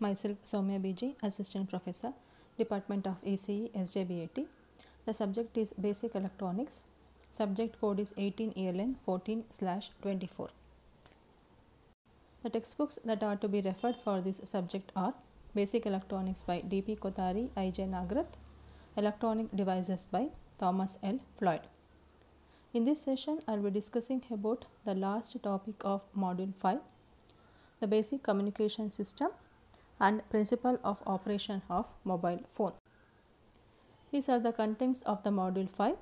Myself Soumya BG, Assistant Professor, Department of ECE, SJBIT. The subject is Basic Electronics. Subject code is 18 ELN 14/24. The textbooks that are to be referred for this subject are Basic Electronics by D.P. Kothari, I.J. Nagrath, Electronic Devices by Thomas L. Floyd. In this session, I will be discussing about the last topic of Module 5, the basic communication system and principle of operation of mobile phone. These are the contents of the Module 5.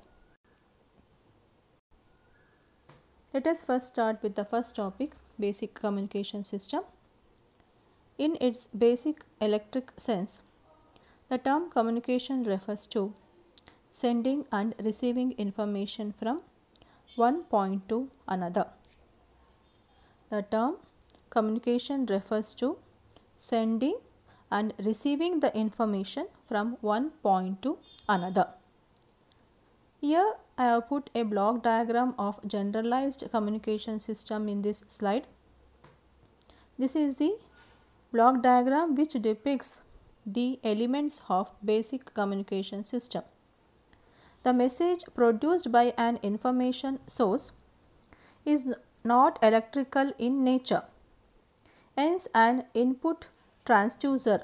Let us first start with the first topic, basic communication system. In its basic electric sense, the term communication refers to sending and receiving information from one point to another. The term communication refers to sending and receiving the information from one point to another. Here I have put a block diagram of generalized communication system in this slide. This is the block diagram which depicts the elements of basic communication system. The message produced by an information source is not electrical in nature. Hence, an input transducer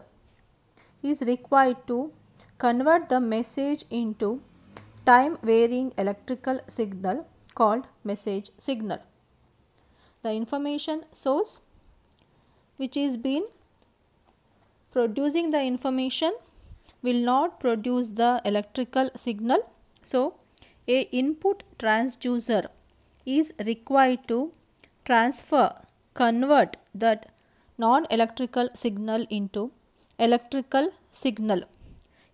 is required to convert the message into time varying electrical signal called message signal. The information source which is been producing the information will not produce the electrical signal. So, a input transducer is required to convert that non-electrical signal into electrical signal.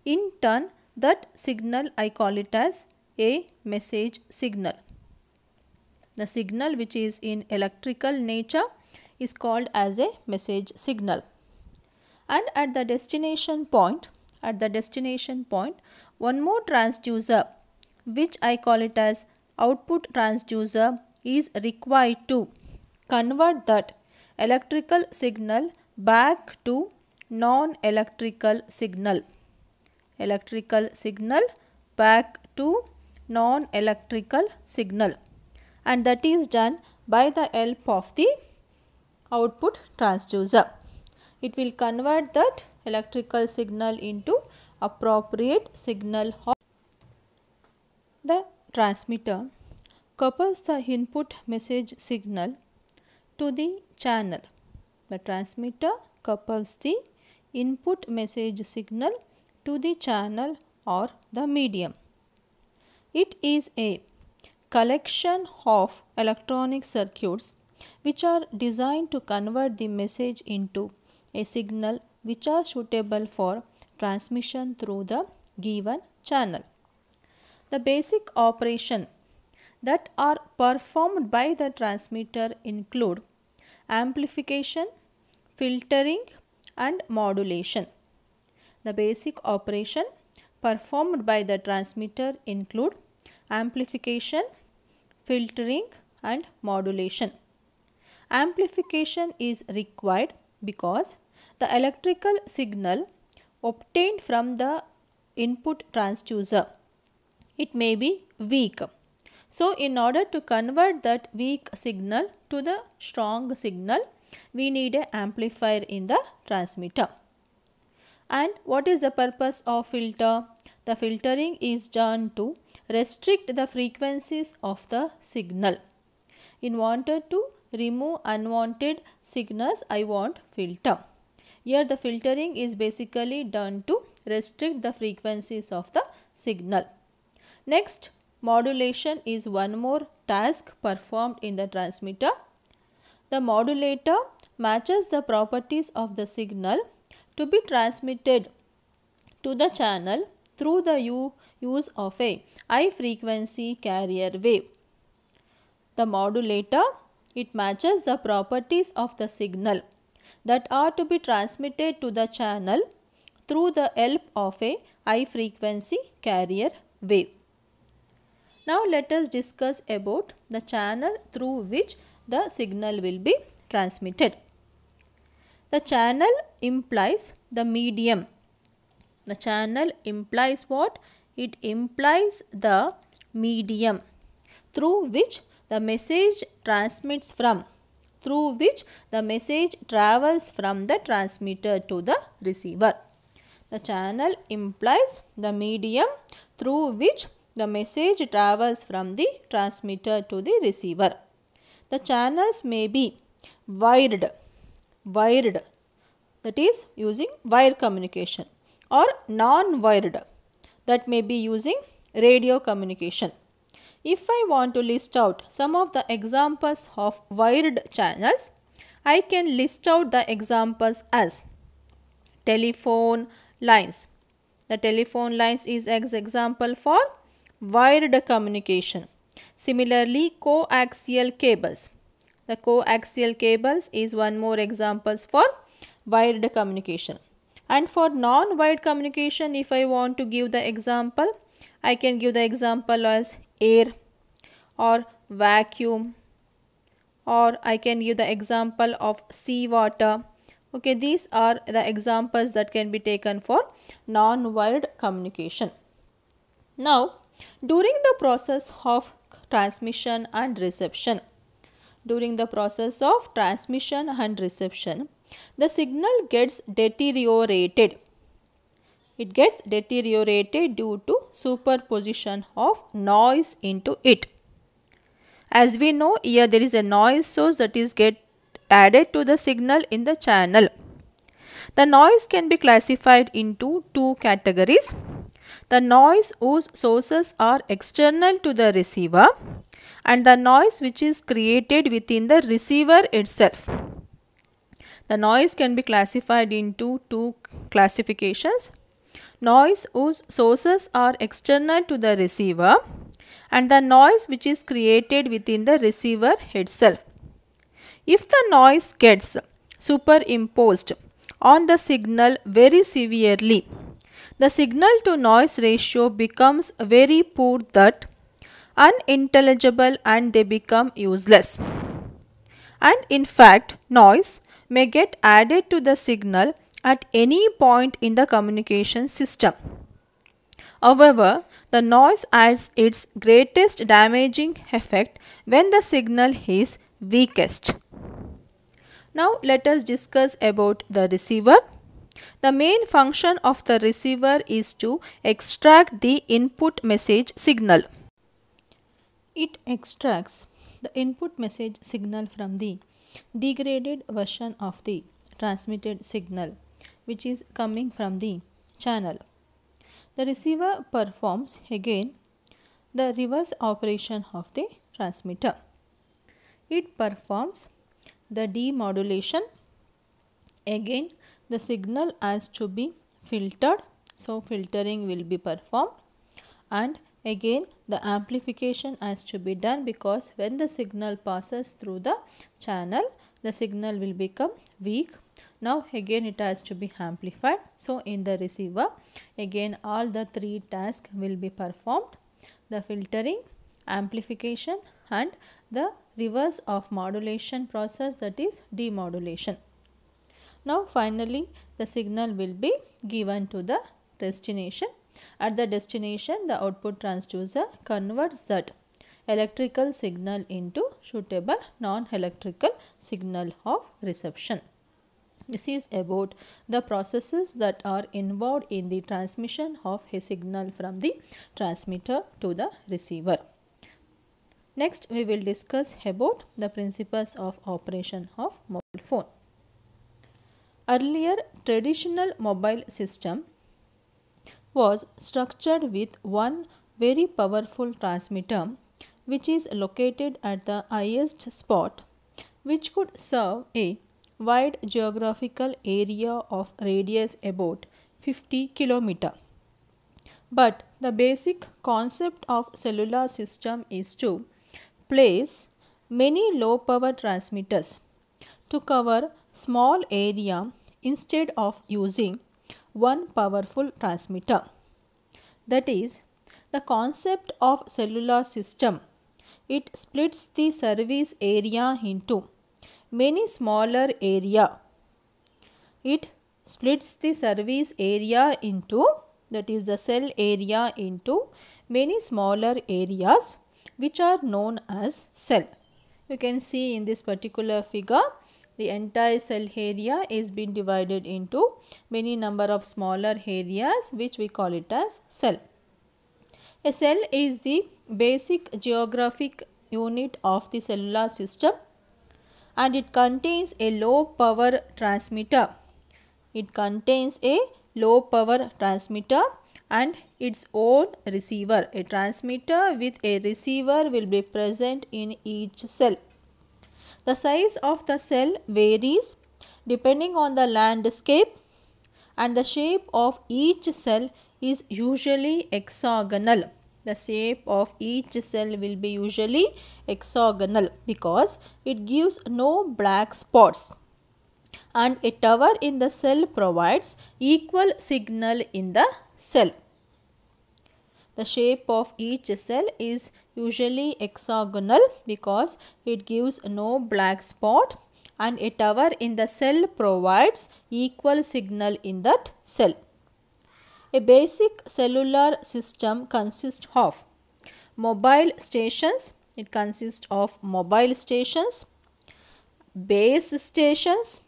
In turn, that signal I call it as a message signal. The signal which is in electrical nature is called as a message signal. And at the destination point, one more transducer which I call it as output transducer is required to convert that electrical signal back to non-electrical signal. Electrical signal back to non-electrical signal, and that is done by the help of the output transducer. It will convert that electrical signal into appropriate signal. The transmitter couples the input message signal to the channel. The transmitter couples the input message signal to the channel or the medium. It is a collection of electronic circuits which are designed to convert the message into a signal which are suitable for transmission through the given channel. The basic operation that are performed by the transmitter include amplification, filtering and modulation. The basic operation performed by the transmitter include amplification, filtering and modulation. Amplification is required because the electrical signal obtained from the input transducer, it may be weak. So, in order to convert that weak signal to the strong signal, we need an amplifier in the transmitter. And what is the purpose of filter? The filtering is done to restrict the frequencies of the signal. In wanted to remove unwanted signals, I want filter. Here the filtering is basically done to restrict the frequencies of the signal. Next, modulation is one more task performed in the transmitter. The modulator matches the properties of the signal to be transmitted to the channel through the use of a high frequency carrier wave. The modulator, it matches the properties of the signal that are to be transmitted to the channel through the help of a high frequency carrier wave. Now let us discuss about the channel through which the signal will be transmitted. The channel implies the medium. The channel implies what? It implies the medium through which the message transmits from, through which the message travels from the transmitter to the receiver. The channel implies the medium through which the message travels from the transmitter to the receiver. The channels may be wired, that is using wire communication, or non-wired, that may be using radio communication. If I want to list out some of the examples of wired channels, I can list out the examples as telephone lines. The telephone lines is an example for wired communication. Similarly, coaxial cables. The coaxial cables is one more example for wired communication. And for non-wired communication, if I want to give the example, I can give the example as air or vacuum, or I can give the example of seawater. Okay, these are the examples that can be taken for non-wired communication. Now, during the process of transmission and reception, the signal gets deteriorated. It gets deteriorated due to superposition of noise into it. As we know, here there is a noise source that is added to the signal in the channel. The noise can be classified into two categories. The noise whose sources are external to the receiver, and the noise which is created within the receiver itself. The noise can be classified into two classifications. Noise whose sources are external to the receiver, and the noise which is created within the receiver itself. If the noise gets superimposed on the signal very severely, the signal to noise ratio becomes very poor, that unintelligible, and they become useless. And in fact, noise may get added to the signal at any point in the communication system. However, the noise adds its greatest damaging effect when the signal is weakest. Now let us discuss about the receiver. The main function of the receiver is to extract the input message signal. It extracts the input message signal from the degraded version of the transmitted signal, which is coming from the channel. The receiver performs again the reverse operation of the transmitter. It performs the demodulation. Again, the signal has to be filtered, so filtering will be performed, and again the amplification has to be done, because when the signal passes through the channel, the signal will become weak. Now again it has to be amplified. So in the receiver, again all the three tasks will be performed: the filtering, amplification, and the reverse of modulation process, that is demodulation. Now finally the signal will be given to the destination. At the destination, the output transducer converts that electrical signal into suitable non-electrical signal of reception. This is about the processes that are involved in the transmission of a signal from the transmitter to the receiver. Next, we will discuss about the principles of operation of mobile phone. Earlier, traditional mobile system was structured with one very powerful transmitter, which is located at the highest spot, which could serve a wide geographical area of radius about 50 km. But the basic concept of cellular system is to place many low power transmitters to cover small area instead of using one powerful transmitter. That is the concept of cellular system. It splits the service area into many smaller area it splits the service area into, that is the cell area, into many smaller areas which are known as cell. You can see in this particular figure, the entire cell area is being divided into many number of smaller areas which we call it as cell. A cell is the basic geographic unit of the cellular system and it contains a low power transmitter. It contains a low power transmitter and its own receiver. A transmitter with a receiver will be present in each cell. The size of the cell varies depending on the landscape and the shape of each cell is usually hexagonal. The shape of each cell will be usually hexagonal because it gives no black spots, and a tower in the cell provides equal signal in the cell. The shape of each cell is usually hexagonal because it gives no black spot, and a tower in the cell provides equal signal in that cell. A basic cellular system consists of mobile stations. It consists of mobile stations, base stations,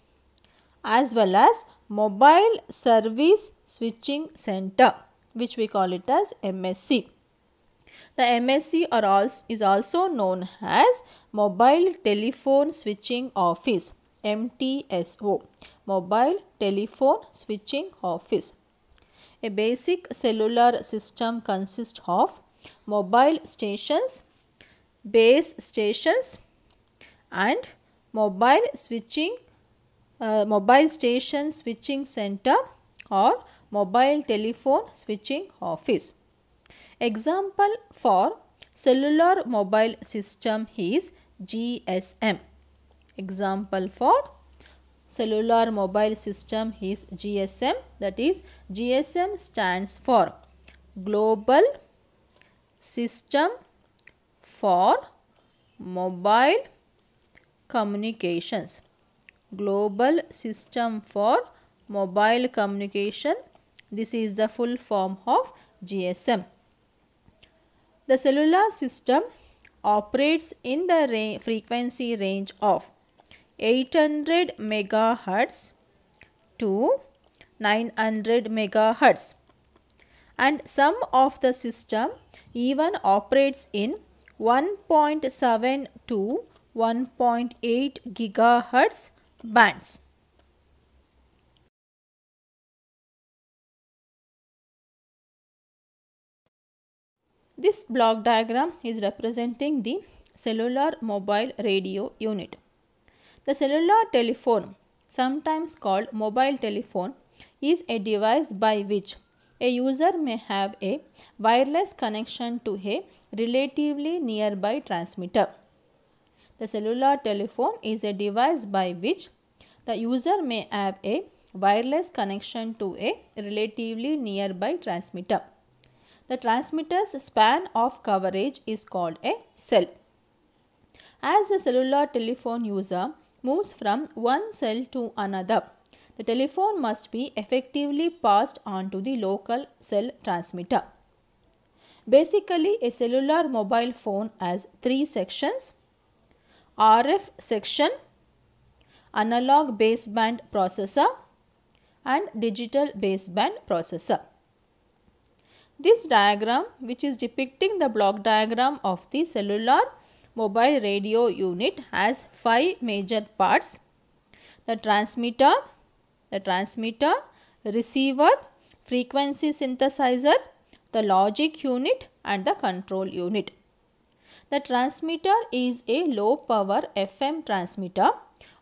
as well as mobile service switching center, which we call it as MSC. The MSC is also known as Mobile Telephone Switching Office, MTSO, Mobile Telephone Switching Office. A basic cellular system consists of mobile stations, base stations, and mobile station switching center or mobile telephone switching office. Example for cellular mobile system is GSM. Example for cellular mobile system is GSM, that is GSM stands for Global System for Mobile Communications. Global System for Mobile Communication. This is the full form of GSM. The cellular system operates in the frequency range of 800 MHz to 900 MHz, and some of the system even operates in 1.7 to 1.8 GHz bands. This block diagram is representing the cellular mobile radio unit. The cellular telephone, sometimes called mobile telephone, is a device by which a user may have a wireless connection to a relatively nearby transmitter. The cellular telephone is a device by which the user may have a wireless connection to a relatively nearby transmitter. The transmitter's span of coverage is called a cell. As the cellular telephone user moves from one cell to another, the telephone must be effectively passed on to the local cell transmitter. Basically, a cellular mobile phone has three sections: RF section, analog baseband processor, and digital baseband processor. This diagram, which is depicting the block diagram of the cellular mobile radio unit, has 5 major parts: the transmitter, receiver, frequency synthesizer, the logic unit, and the control unit. The transmitter is a low power FM transmitter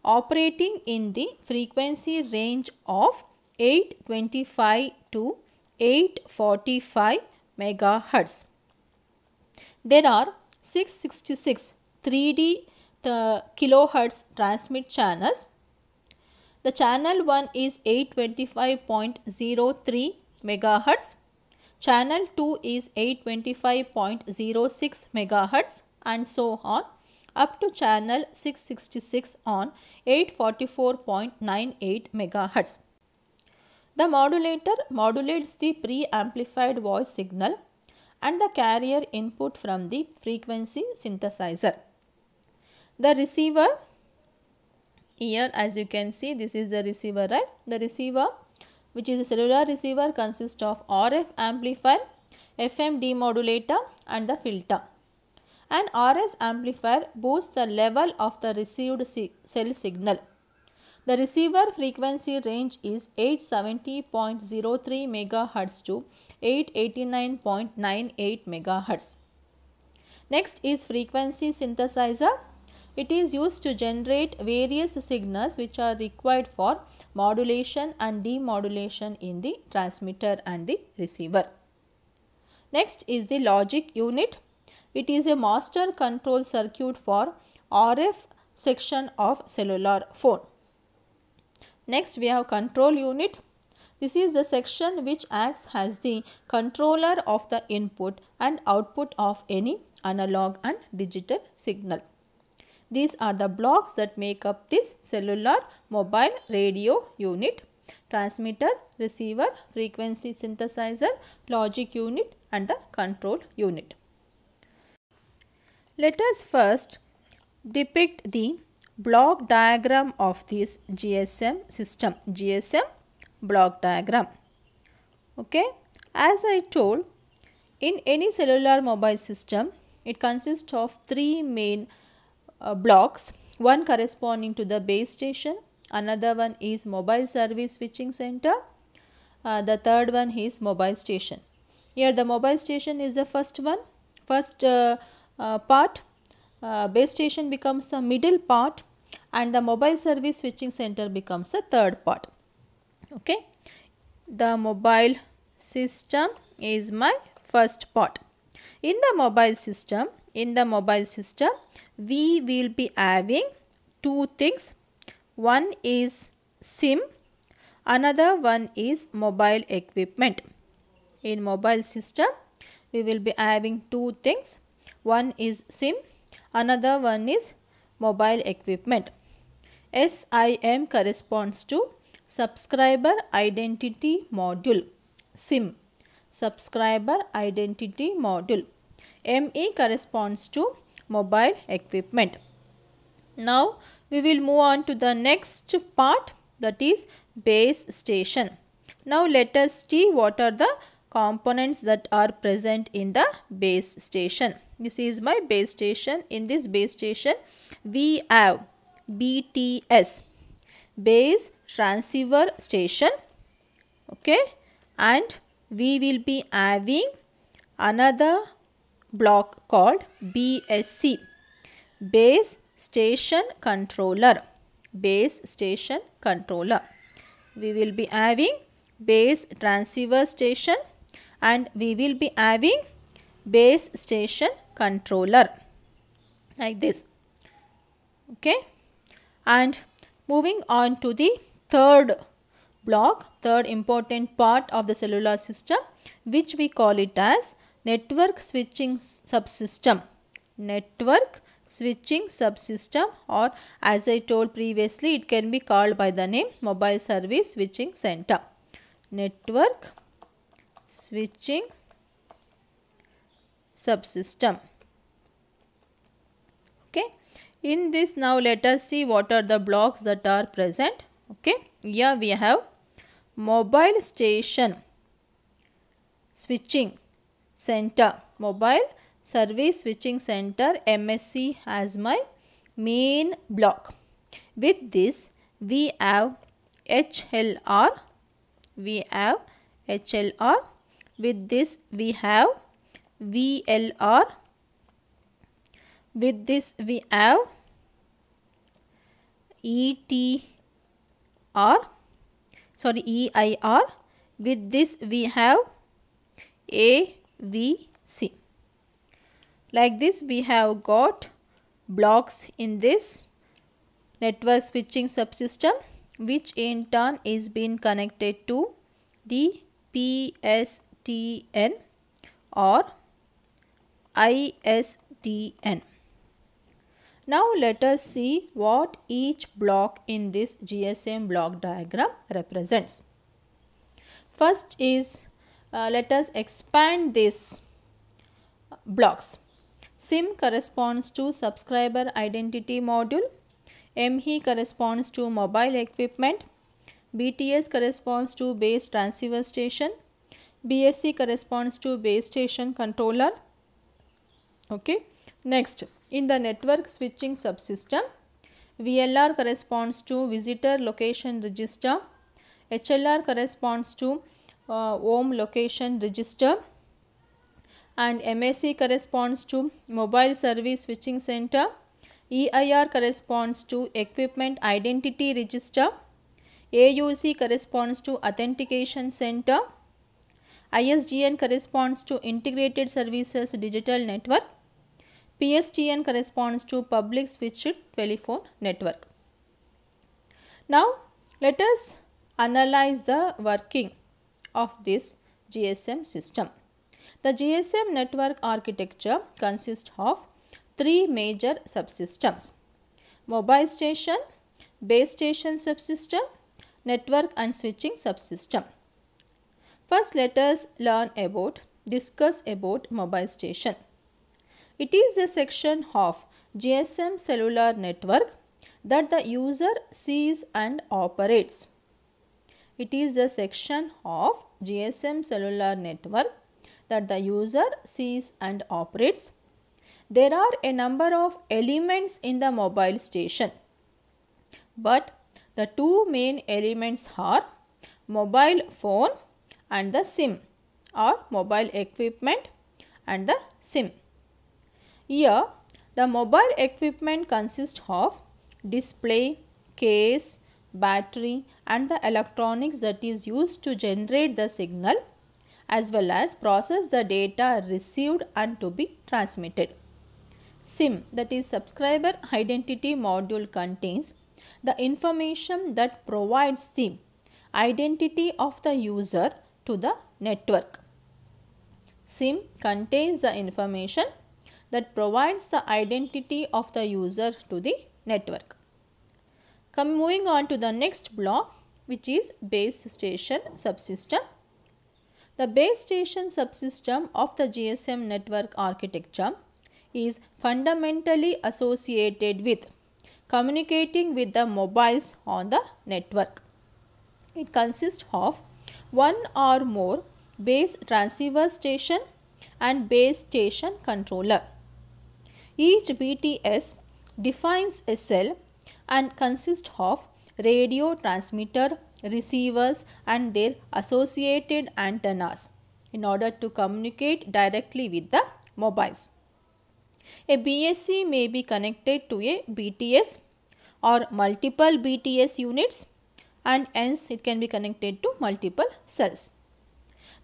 operating in the frequency range of 825 to 845 MHz. There are 666 3D kHz transmit channels. The channel 1 is 825.03 MHz. Channel 2 is 825.06 MHz, and so on up to channel 666 on 844.98 MHz. The modulator modulates the pre-amplified voice signal and the carrier input from the frequency synthesizer. The receiver, here as you can see, this is the receiver, right? The receiver, which is a cellular receiver, consists of RF amplifier, FM demodulator and the filter. An RS amplifier boosts the level of the received cell signal. The receiver frequency range is 870.03 MHz to 889.98 MHz. Next is frequency synthesizer. It is used to generate various signals which are required for modulation and demodulation in the transmitter and the receiver. Next is the logic unit. It is a master control circuit for RF section of cellular phone. Next we have control unit. This is the section which acts as the controller of the input and output of any analog and digital signal. These are the blocks that make up this cellular mobile radio unit: transmitter, receiver, frequency synthesizer, logic unit and the control unit. Let us first depict the block diagram of this GSM system, GSM block diagram. Okay, as I told, in any cellular mobile system, it consists of three main blocks, one corresponding to the base station, another one is mobile service switching center, the third one is mobile station. Here the mobile station is the first one, part, base station becomes the middle part and the mobile service switching center becomes the third part. Okay, the mobile system is my first part. In the mobile system, we will be having two things. One is SIM, another one is mobile equipment. In mobile system, we will be having two things. One is SIM, another one is mobile equipment. SIM corresponds to subscriber identity module, SIM, subscriber identity module. ME corresponds to mobile equipment. Now we will move on to the next part, that is base station. Now let us see what are the components that are present in the base station. This is my base station. In this base station we have BTS, base transceiver station. Okay, and we will be having another block called BSC, base station controller, base station controller. We will be having base transceiver station and we will be having base station controller, like this. Okay, and moving on to the third block, third important part of the cellular system, which we call it as network switching subsystem. Network switching subsystem, or as I told previously, it can be called by the name mobile service switching center. Network switching subsystem. Okay, in this now let us see what are the blocks that are present. Okay, here we have mobile station switching center, mobile service switching center, MSC, as my main block. With this we have HLR, with this we have VLR, with this we have EIR, with this we have AVC. Like this we have got blocks in this network switching subsystem, which in turn is being connected to the PSTN or ISTN. Now let us see what each block in this GSM block diagram represents. First is let us expand these blocks. SIM corresponds to subscriber identity module, ME corresponds to mobile equipment, BTS corresponds to base transceiver station, BSC corresponds to base station controller. Okay. Next, in the network switching subsystem, VLR corresponds to visitor location register, HLR corresponds to home location register, and MAC corresponds to mobile service switching center, EIR corresponds to equipment identity register, AUC corresponds to authentication center, ISDN corresponds to integrated services digital network, PSTN corresponds to public switched telephone network. Now let us analyze the working of this GSM system. The GSM network architecture consists of three major subsystems: mobile station, base station subsystem, network and switching subsystem. First, let us discuss about mobile station. It is a section of GSM cellular network that the user sees and operates. It is a section of GSM cellular network that the user sees and operates. There are a number of elements in the mobile station, but the two main elements are mobile phone and the SIM, or mobile equipment and the SIM. Here, the mobile equipment consists of display, case, battery and the electronics that is used to generate the signal as well as process the data received and to be transmitted. SIM, that is subscriber identity module, contains the information that provides the identity of the user to the network. SIM contains the information that provides the identity of the user to the network. Moving on to the next block, which is base station subsystem. The base station subsystem of the GSM network architecture is fundamentally associated with communicating with the mobiles on the network. It consists of one or more base transceiver station and base station controller. Each BTS defines a cell and consists of radio transmitter, receivers and their associated antennas in order to communicate directly with the mobiles. A BSC may be connected to a BTS or multiple BTS units, and hence it can be connected to multiple cells.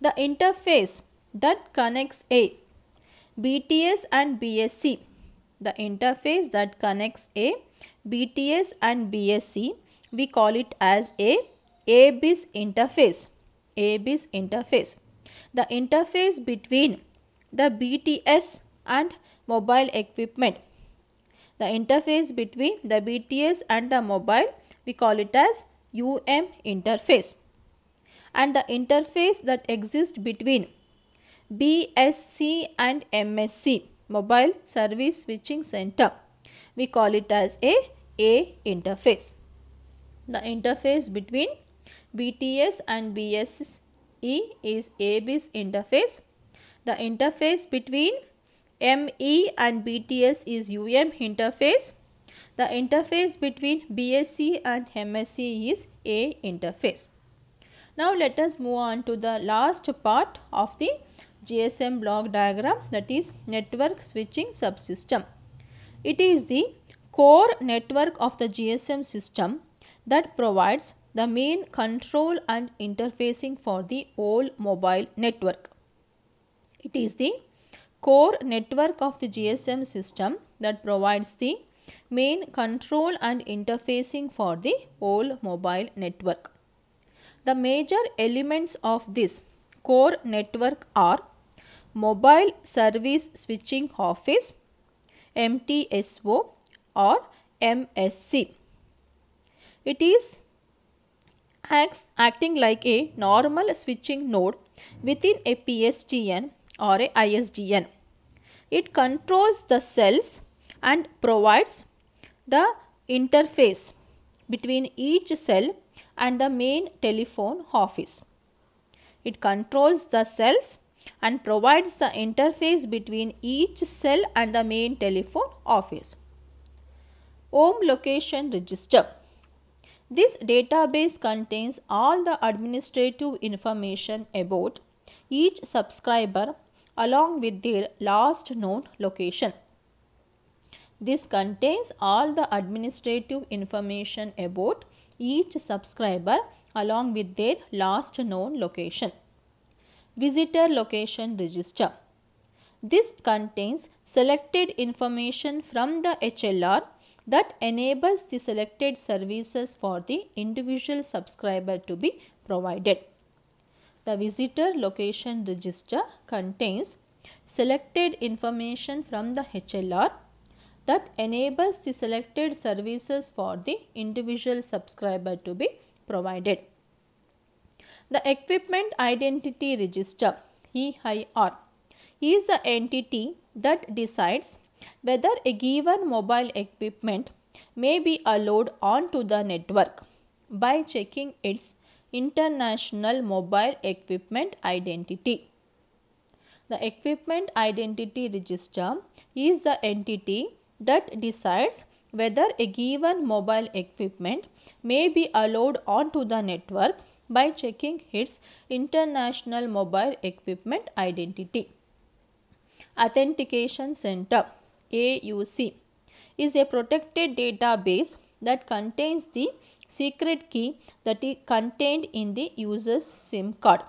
The interface that connects a BTS and BSC, the interface that connects a BTS and BSC, we call it as a ABIS interface. ABIS interface. The interface between the BTS and mobile equipment. The interface between the BTS and the mobile, we call it as UM interface. And the interface that exists between BSC and MSC, mobile service switching center, we call it as a interface. The interface between BTS and BSC is ABIS interface. The interface between ME and BTS is UM interface. The interface between BSC and MSC is A interface. Now let us move on to the last part of the GSM block diagram, that is network switching subsystem. It is the core network of the GSM system that provides the main control and interfacing for the whole mobile network. It is the core network of the GSM system that provides the main control and interfacing for the whole mobile network. The major elements of this core network are Mobile Service Switching Office, MTSO or MSC. It is acting like a normal switching node within a PSTN or a ISDN. It controls the cells and provides the interface between each cell and the main telephone office. It controls the cells and provides the interface between each cell and the main telephone office. Home location register. This database contains all the administrative information about each subscriber along with their last known location. This contains all the administrative information about each subscriber along with their last known location. Visitor location register. This contains selected information from the HLR that enables the selected services for the individual subscriber to be provided. The visitor location register contains selected information from the HLR that enables the selected services for the individual subscriber to be provided. The equipment identity register EIR is the entity that decides whether a given mobile equipment may be allowed onto the network by checking its International Mobile Equipment Identity. The Equipment Identity Register is the entity that decides whether a given mobile equipment may be allowed onto the network by checking its International Mobile Equipment Identity. Authentication Center AUC is a protected database that contains the secret key that is contained in the user's SIM card.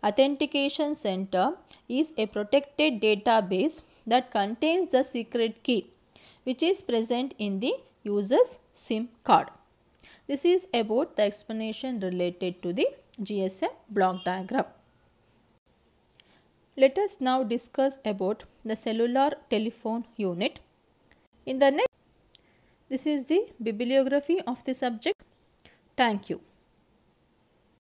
Authentication Center is a protected database that contains the secret key which is present in the user's SIM card. This is about the explanation related to the GSM block diagram. Let us now discuss about the cellular telephone unit. In the next, this is the bibliography of the subject. Thank you.